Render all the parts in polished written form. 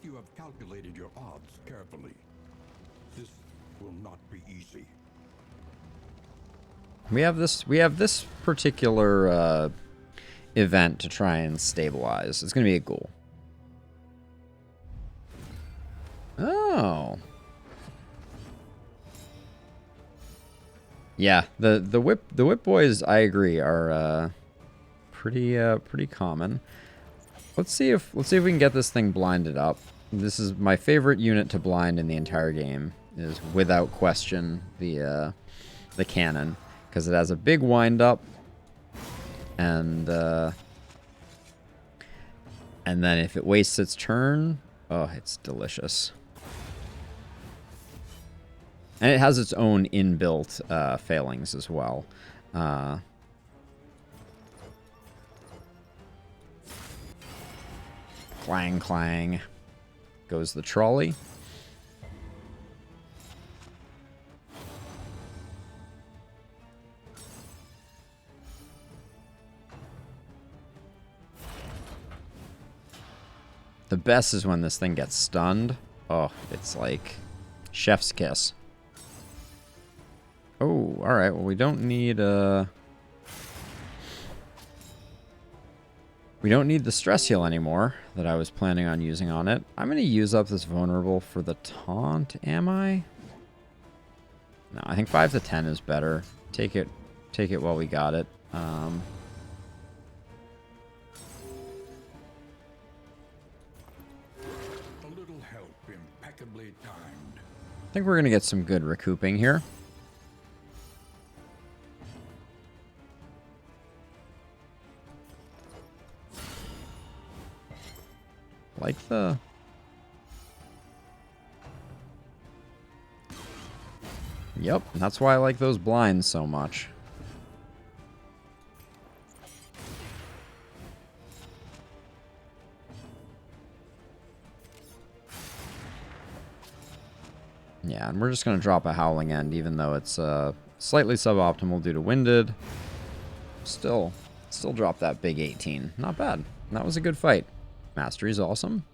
you have calculated your odds carefully. This will not be easy. We have this particular event to try and stabilize. It's going to be a ghoul. Oh. Yeah, the whip boys, I agree, are pretty common. Let's see if we can get this thing blinded up. This is my favorite unit to blind in the entire game, is without question the cannon, because it has a big wind up, and then if it wastes its turn, oh, it's delicious. And it has its own inbuilt failings as well. Clang, clang. Goes the trolley. The best is when this thing gets stunned. Oh, it's like chef's kiss. Oh, alright. Well, we don't need the stress heal anymore that I was planning on using on it. I'm going to use up this vulnerable for the taunt, am I? No, I think 5 to 10 is better. Take it while we got it. A little help, impeccably timed. I think we're going to get some good recouping here. Like the... Yep, that's why I like those blinds so much. Yeah, and we're just going to drop a Howling End, even though it's slightly suboptimal due to Winded. Still drop that big 18. Not bad. That was a good fight. Mastery's awesome.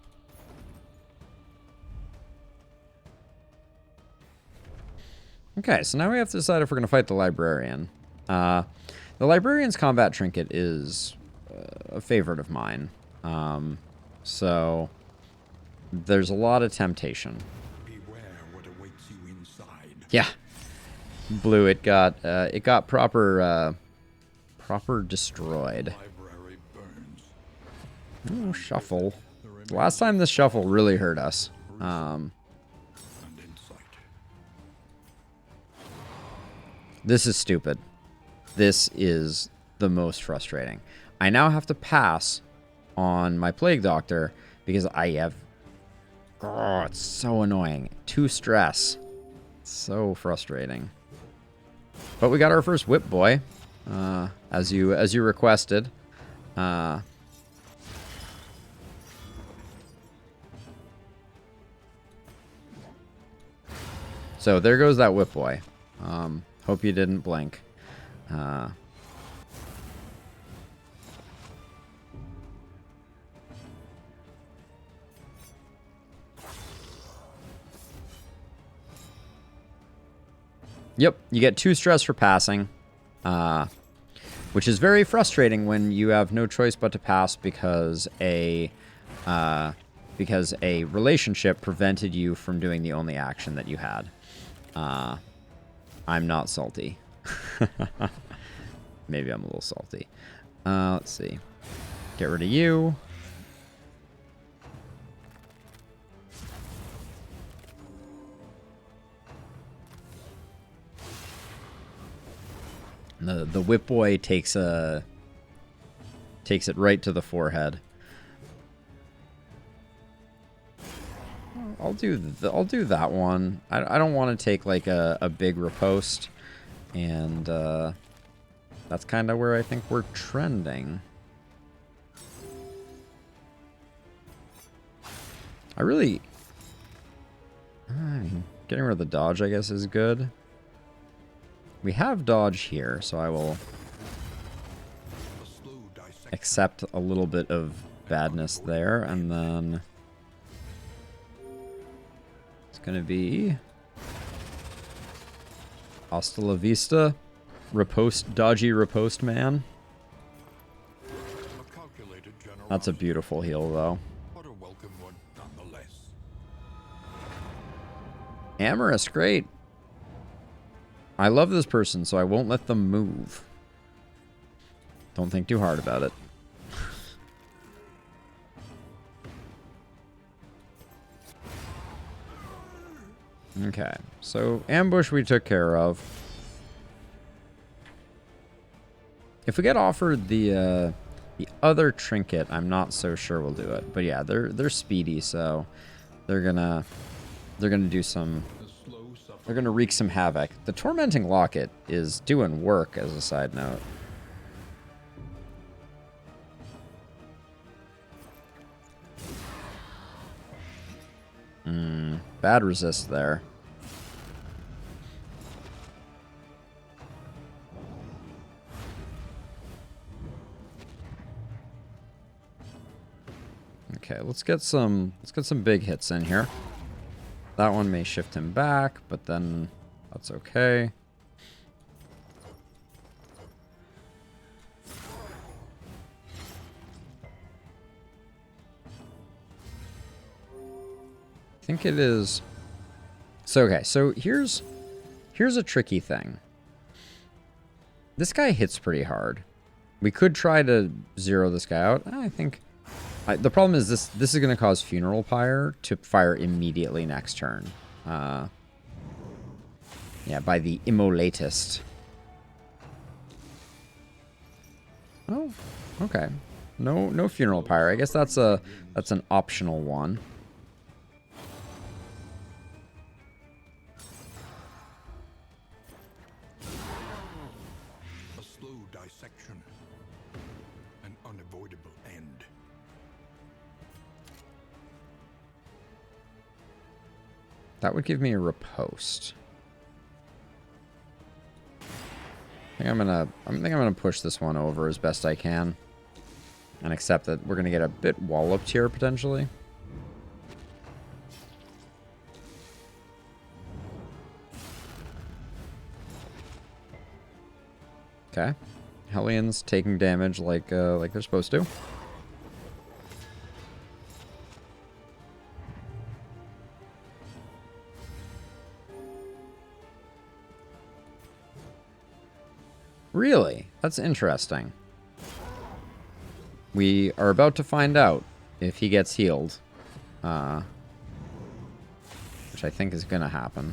Okay, so now we have to decide if we're going to fight the Librarian. The Librarian's combat trinket is a favorite of mine. So there's a lot of temptation. Beware what awaits you inside. Yeah. Blue, it got proper destroyed. Library burns. Oh, shuffle. Last time this shuffle really hurt us. And insight. This is stupid. This is the most frustrating. I now have to pass on my Plague Doctor because I have... Oh, it's so annoying. 2 stress. So frustrating. But we got our first Whip Boy, as you requested. So there goes that Whip Boy. Hope you didn't blink. Yep, you get 2 stress for passing, which is very frustrating when you have no choice but to pass because a relationship prevented you from doing the only action that you had. I'm not salty. Maybe I'm a little salty. Let's see. Get rid of you. The Whip Boy takes it right to the forehead. I'll do that one. I don't want to take like a big riposte, and that's kind of where I think we're trending. I mean, getting rid of the dodge, I guess, is good. We have dodge here, so I will accept a little bit of badness there, and then gonna be hasta la vista. Dodgy riposte man. A calculated That's a beautiful heal, though. but a welcome one nonetheless. Amorous, great. I love this person, so I won't let them move. Don't think too hard about it. Okay, so ambush we took care of. If we get offered the other trinket, I'm not so sure we'll do it. But yeah, they're speedy, so they're gonna do some. They're gonna wreak some havoc. The tormenting locket is doing work, as a side note. Bad resist there. Okay, let's get some big hits in here. That one may shift him back, but then that's okay. I think it is. So okay, so here's a tricky thing. This guy hits pretty hard. We could try to zero this guy out. I think the problem is this is going to cause Funeral Pyre to fire immediately next turn. Yeah, by the Immolatist. Oh, okay. No Funeral Pyre. I guess that's an optional one. A slow dissection. An unavoidable end. That would give me a riposte. I think I'm gonna push this one over as best I can. And accept that we're gonna get a bit walloped here potentially. Okay. Hellions taking damage like they're supposed to. Really? That's interesting. We are about to find out if he gets healed. Which I think is going to happen.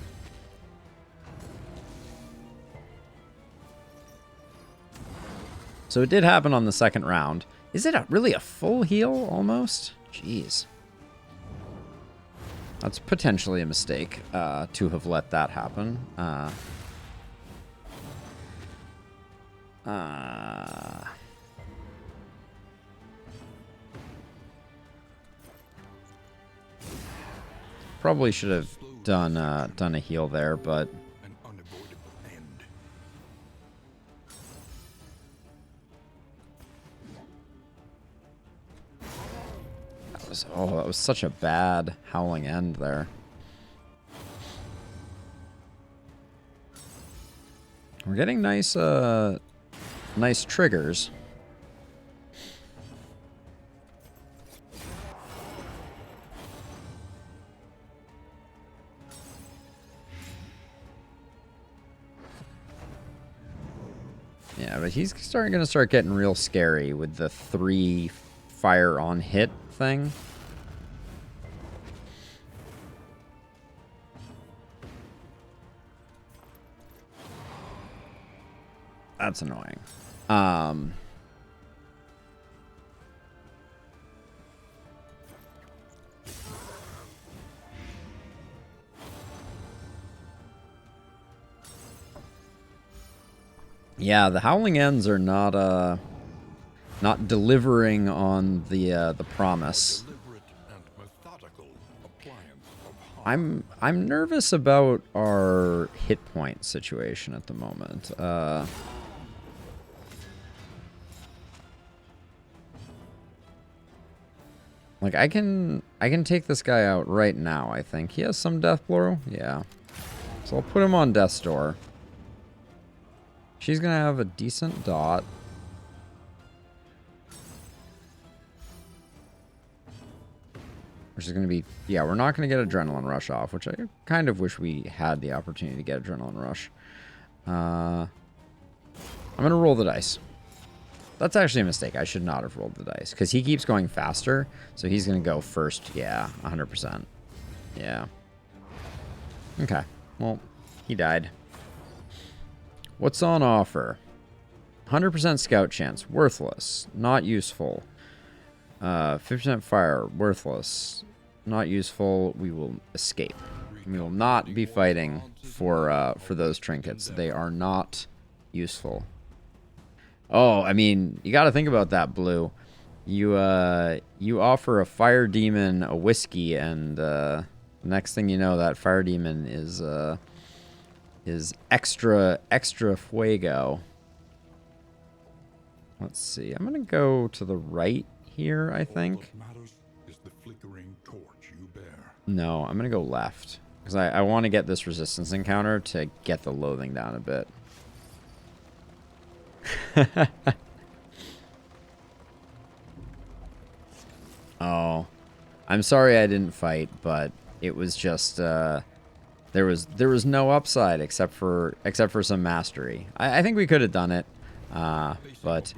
So it did happen on the second round. Is it really a full heal, almost? Jeez. That's potentially a mistake, to have let that happen. Probably should have done a heal there, but An unavoidable end. that was such a bad howling end there. We're getting nice triggers. Yeah, but he's gonna start getting real scary with the 3 fire on hit thing. That's annoying. Yeah, the Howling Ends are not delivering on the promise. Deliberate and methodical appliance of harm. I'm nervous about our hit point situation at the moment. Like, I can take this guy out right now, I think. He has some death blow? Yeah. So I'll put him on death's door. She's gonna have a decent dot. Which is gonna be... Yeah, we're not gonna get Adrenaline Rush off, which I kind of wish we had the opportunity to get Adrenaline Rush. I'm gonna roll the dice. That's actually a mistake. I should not have rolled the dice. Because he keeps going faster, so he's gonna go first. Yeah, 100%. Yeah. Okay. Well, he died. What's on offer? 100% scout chance. Worthless. Not useful. 50% fire. Worthless. Not useful. We will escape. We will not be fighting for those trinkets. They are not useful. Oh, I mean, you got to think about that, Blue. You offer a fire demon a whiskey, and next thing you know, that fire demon is extra fuego. Let's see. I'm gonna go to the right here, I think. No, I'm gonna go left because I want to get this resistance encounter to get the loathing down a bit. Oh, I'm sorry I didn't fight, but it was just there was no upside except for some mastery. I think we could have done it, but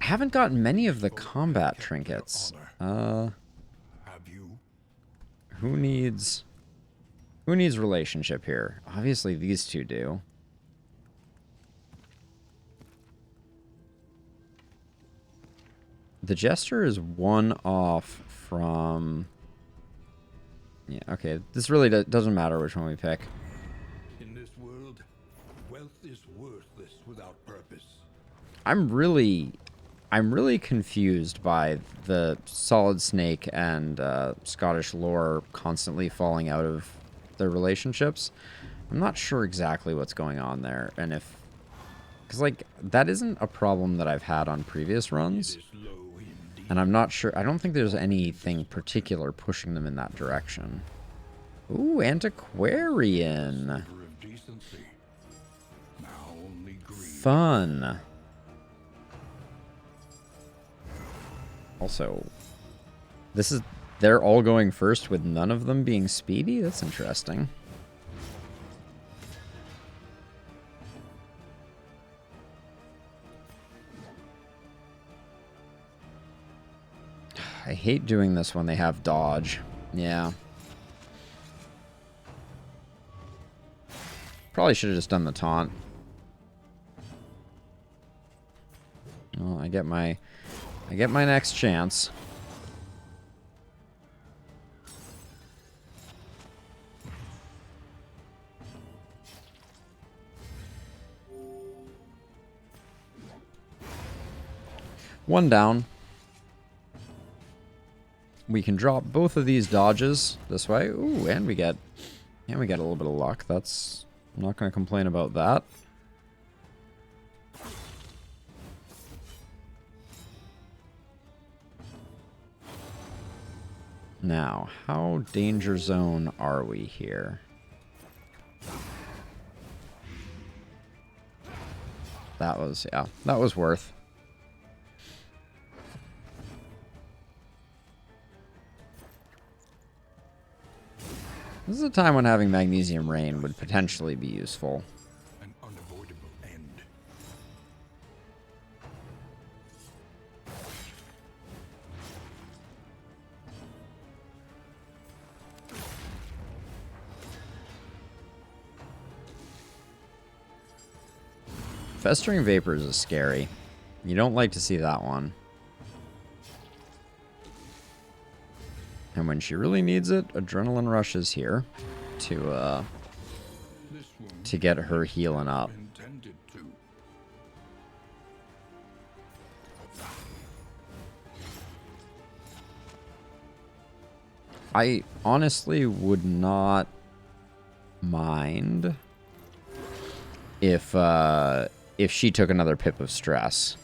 I haven't gotten many of the combat trinkets. Who needs relationship here? Obviously these two do. The Jester is one off from... Yeah, okay. This really doesn't matter which one we pick. In this world, wealth is worthless without purpose. I'm really confused by the Solid Snake and Scottish lore constantly falling out of their relationships. I'm not sure exactly what's going on there, and if... Because, like, that isn't a problem that I've had on previous runs. And I'm not sure. I don't think there's anything particular pushing them in that direction. Ooh, antiquarian. Fun. Also, they're all going first with none of them being speedy? That's interesting. I hate doing this when they have dodge. Yeah. Probably should have just done the taunt. Well, I get my next chance. One down. We can drop both of these dodges this way. Ooh, and we get a little bit of luck. That's... I'm not going to complain about that. Now, how danger zone are we here? That was, yeah, that was worth. This is a time when having Magnesium Rain would potentially be useful. An unavoidable end. Festering Vapors is scary. You don't like to see that one. And when she really needs it, Adrenaline Rush is here to get her healing up. I honestly would not mind if she took another pip of stress.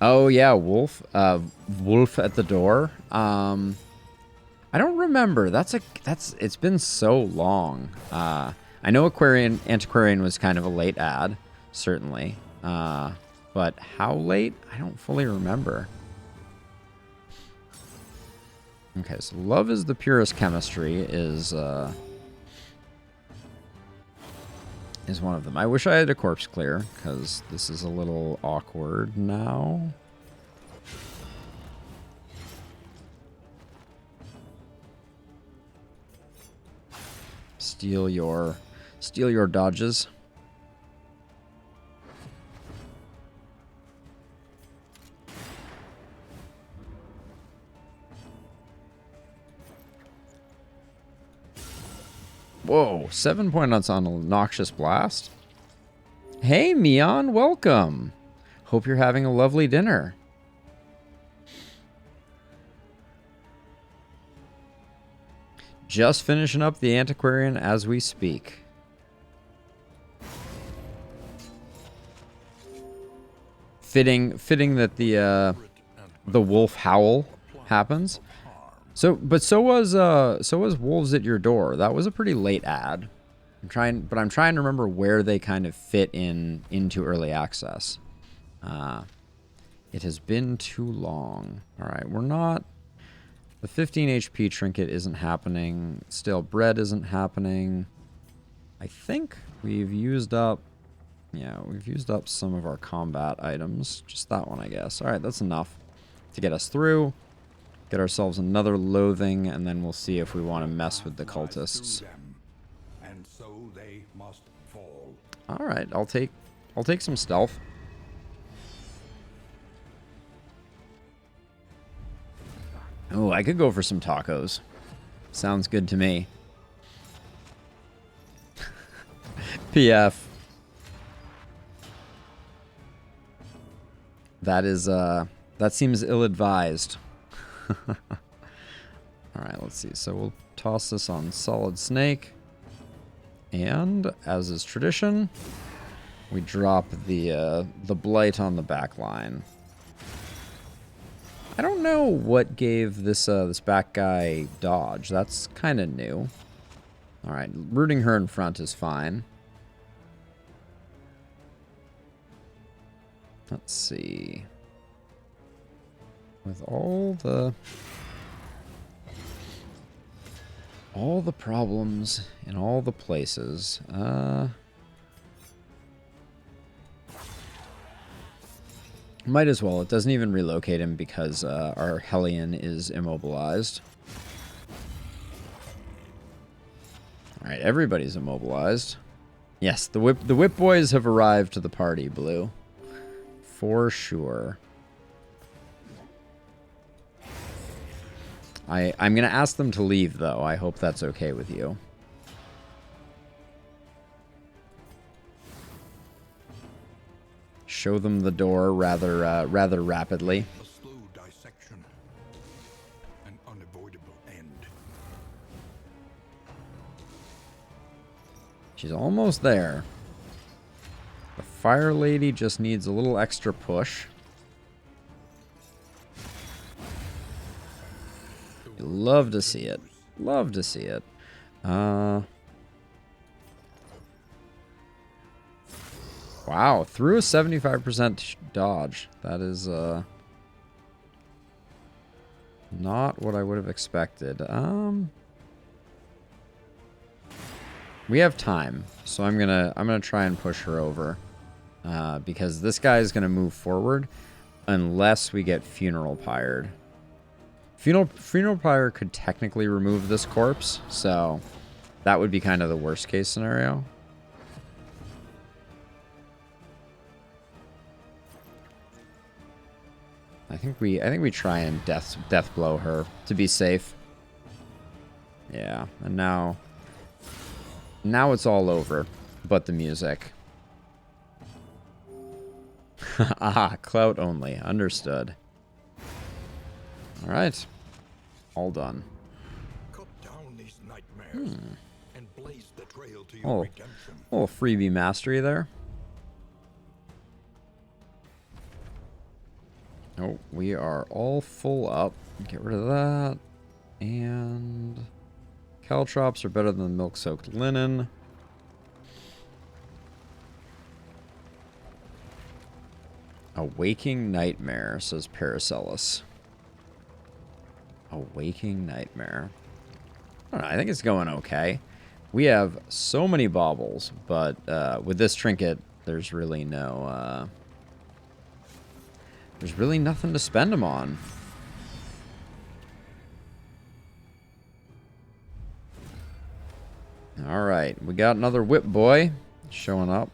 Oh yeah, wolf. Wolf at the door. I don't remember. It's been so long. I know Antiquarian was kind of a late ad, certainly. But how late? I don't fully remember. Okay, so love is the purest chemistry is one of them. I wish I had a corpse clear, because this is a little awkward now. Steal your dodges. Whoa, 7 points on a Noxious Blast. Hey, Mion, welcome. Hope you're having a lovely dinner. Just finishing up the Antiquarian as we speak. Fitting that the wolf howl happens. So was Wolves at Your Door. That was a pretty late ad. I'm trying to remember where they kind of fit into early access. It has been too long. All right, we're not. The 15 HP trinket isn't happening. Stale bread isn't happening. I think we've used up. Yeah, we've used up some of our combat items. Just that one, I guess. All right, that's enough to get us through. Get ourselves another loathing, and then we'll see if we want to mess with the cultists. And so they must fall. All right, I'll take some stealth. Oh, I could go for some tacos. Sounds good to me. PF. That seems ill-advised. Alright, let's see. So we'll toss this on Solid Snake. And, as is tradition, we drop the Blight on the back line. I don't know what gave this back guy dodge. That's kind of new. Alright, rooting her in front is fine. Let's see. With all the problems in all the places, might as well. It doesn't even relocate him because our Hellion is immobilized. All right, everybody's immobilized. Yes, the whip boys have arrived to the party, Blue. For sure. I'm going to ask them to leave, though. I hope that's okay with you. Show them the door rather rapidly. A slow dissection. An unavoidable end. She's almost there. The Fire Lady just needs a little extra push. Love to see it. Love to see it. Wow, through a 75% dodge. That is not what I would have expected. We have time, so I'm gonna try and push her over, because this guy is gonna move forward unless we get Funeral Pyred. Funeral Pyre could technically remove this corpse, so that would be kind of the worst case scenario. I think we try and death blow her to be safe. Yeah, and now it's all over, but the music. Aha, clout only. Understood. All right, all done. Cut down these nightmares and blaze the trail to your Oh, redemption. little freebie mastery there. Oh, we are all full up. Get rid of that. And caltrops are better than milk-soaked linen. A waking nightmare, says Paracelsus. A waking nightmare. I don't know, I think it's going okay. We have so many baubles, but with this trinket, there's really no... there's really nothing to spend them on. Alright, we got another whip boy showing up.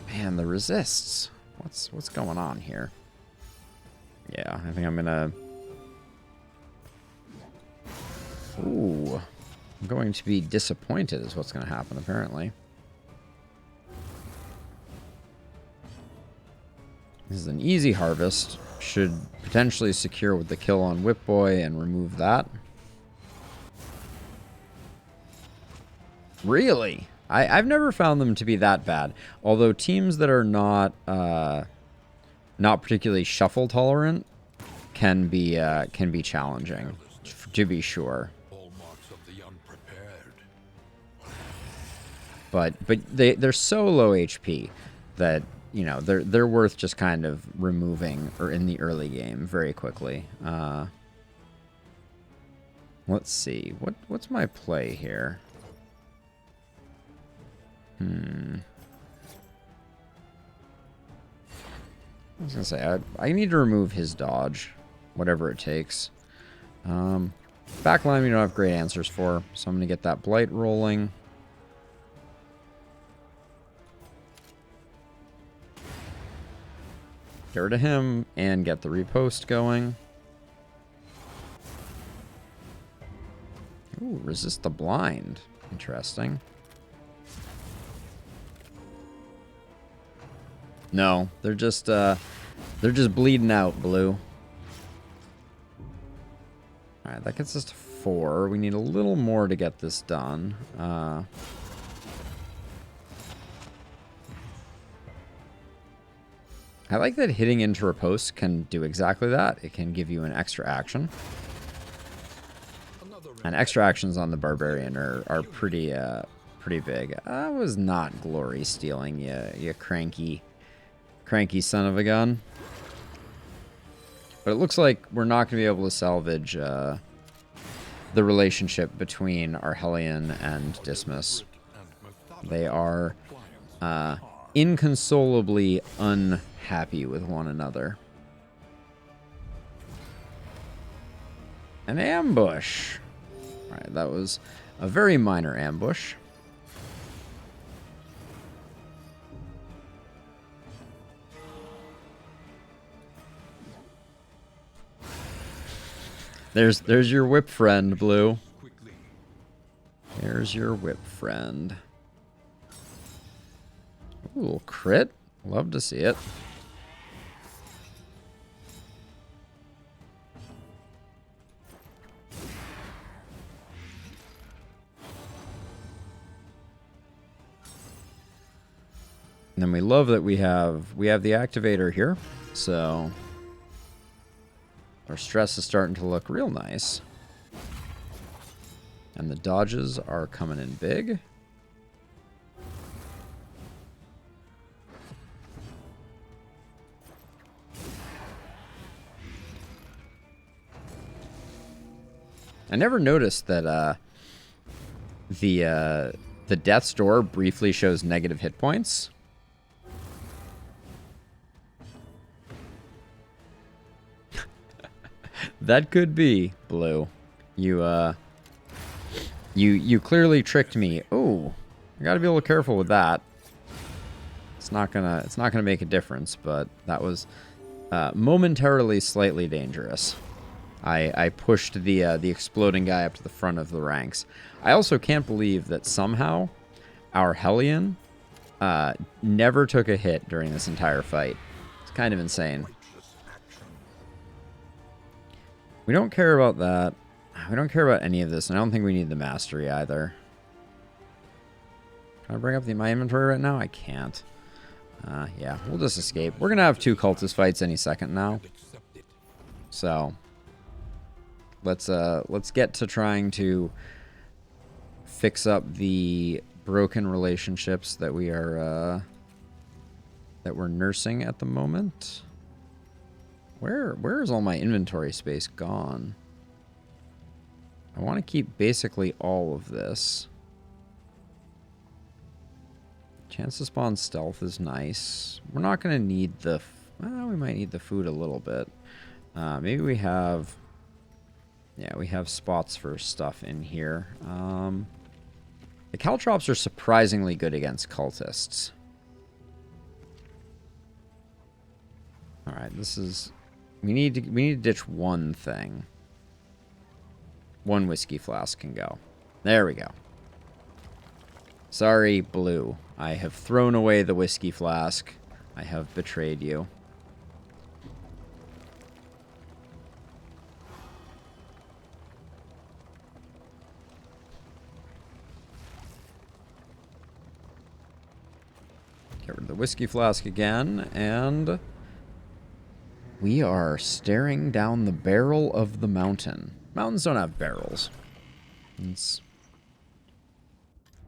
Man, the resists. What's going on here? Yeah, I think I'm gonna... Ooh. I'm going to be disappointed is what's going to happen, apparently. This is an easy harvest. Should potentially secure with the kill on Whip Boy and remove that. Really? I've never found them to be that bad. Although teams that are not particularly shuffle tolerant can be challenging, to be sure. But they're so low HP that, you know, they're worth just kind of removing or in the early game very quickly. Let's see. What's my play here? I was gonna say I need to remove his dodge, whatever it takes. Backline we don't have great answers for, so I'm gonna get that blight rolling. Get rid of him and get the repost going. Ooh, resist the blind. Interesting. No, they're just bleeding out, blue. Alright, that gets us to 4. We need a little more to get this done. I like that hitting into riposte can do exactly that. It can give you an extra action. And extra actions on the Barbarian are pretty big. I was not glory stealing, you cranky son of a gun. But it looks like we're not going to be able to salvage the relationship between Arhelion and Dismas. They are inconsolably unhappy with one another. An ambush. Alright, that was a very minor ambush. There's your whip friend, Blue. There's your whip friend. Ooh, crit. Love to see it. And then we love that we have the activator here, so our stress is starting to look real nice. And the dodges are coming in big. I never noticed that the Death's Door briefly shows negative hit points. That could be, Blue. You clearly tricked me. Oh, I gotta be a little careful with that. It's not gonna make a difference, but that was momentarily slightly dangerous. I pushed the exploding guy up to the front of the ranks. I also can't believe that somehow our Hellion never took a hit during this entire fight. It's kind of insane. We don't care about that. We don't care about any of this, and I don't think we need the mastery either. Can I bring up my inventory right now? I can't. Yeah, we'll just escape. We're gonna have 2 cultist fights any second now. So let's get to trying to fix up the broken relationships that we're nursing at the moment. Where is all my inventory space gone? I want to keep basically all of this. Chance to spawn stealth is nice. We're not going to need the... Well, we might need the food a little bit. Maybe we have... Yeah, we have spots for stuff in here. The caltrops are surprisingly good against cultists. Alright, this is... We need to ditch one thing. One whiskey flask can go. There we go. Sorry, Blue. I have thrown away the whiskey flask. I have betrayed you. Get rid of the whiskey flask again, and we are staring down the barrel of the mountain. Mountains don't have barrels. It's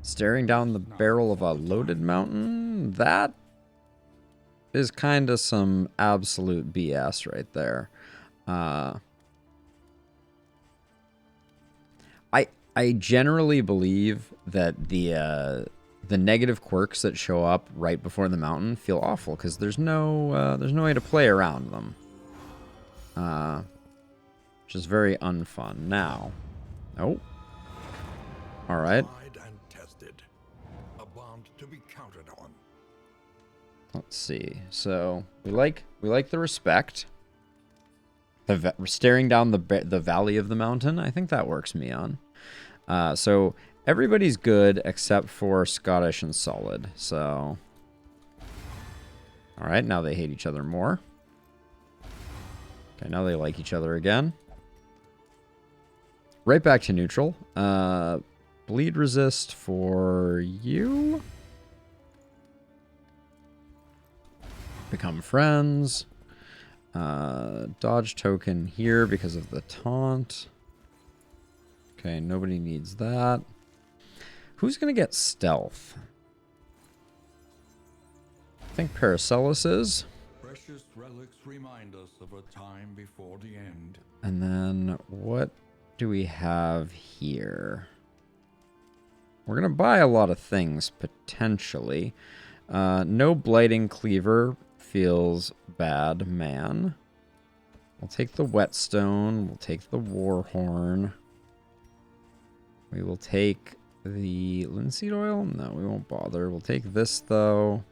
staring down the barrel of a loaded mountain. That is kind of some absolute BS right there. I generally believe that the negative quirks that show up right before the mountain feel awful because there's no way to play around them. Which is very unfun. Now, oh, all right. Let's see. So we like the respect. Staring down the valley of the mountain. I think that works me on. So everybody's good except for Scottish and Solid. So, all right. Now they hate each other more. Okay, now they like each other again. Right back to neutral. Bleed resist for you. Become friends. Dodge token here because of the taunt. Okay, nobody needs that. Who's going to get stealth? I think Paracelsus is. Precious relics remind us of a time before the end. And then what do we have here? We're going to buy a lot of things, potentially. No blighting cleaver feels bad, man. We'll take the whetstone. We'll take the warhorn. We will take the linseed oil. No, we won't bother. We'll take this, though.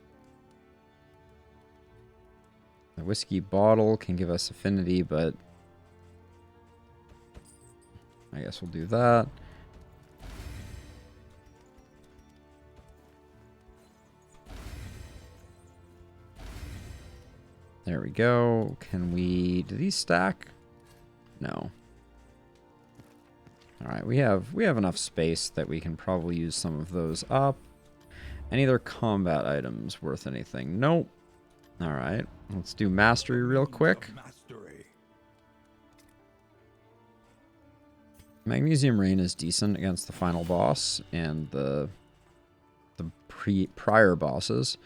The whiskey bottle can give us affinity, but I guess we'll do that. There we go. Can we... Do these stack? No. Alright, we have enough space that we can probably use some of those up. Any other combat items worth anything? Nope. Alright, let's do mastery real quick. Magnesium Rain is decent against the final boss and the prior bosses.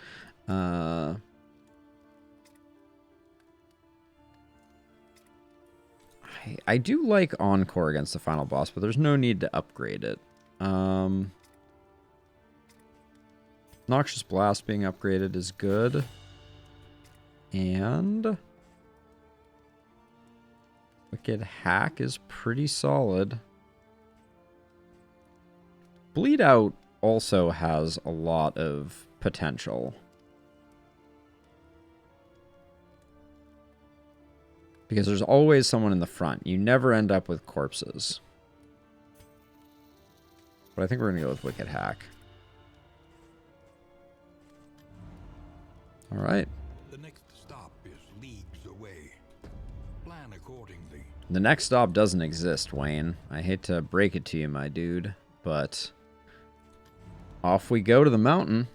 I do like Encore against the final boss, but there's no need to upgrade it. Noxious Blast being upgraded is good. And Wicked Hack is pretty solid. Bleed Out also has a lot of potential. Because there's always someone in the front. You never end up with corpses. But I think we're going to go with Wicked Hack. Alright. The next stop is leagues away. Plan accordingly. The next stop doesn't exist, Wayne. I hate to break it to you, my dude. But off we go to the mountain.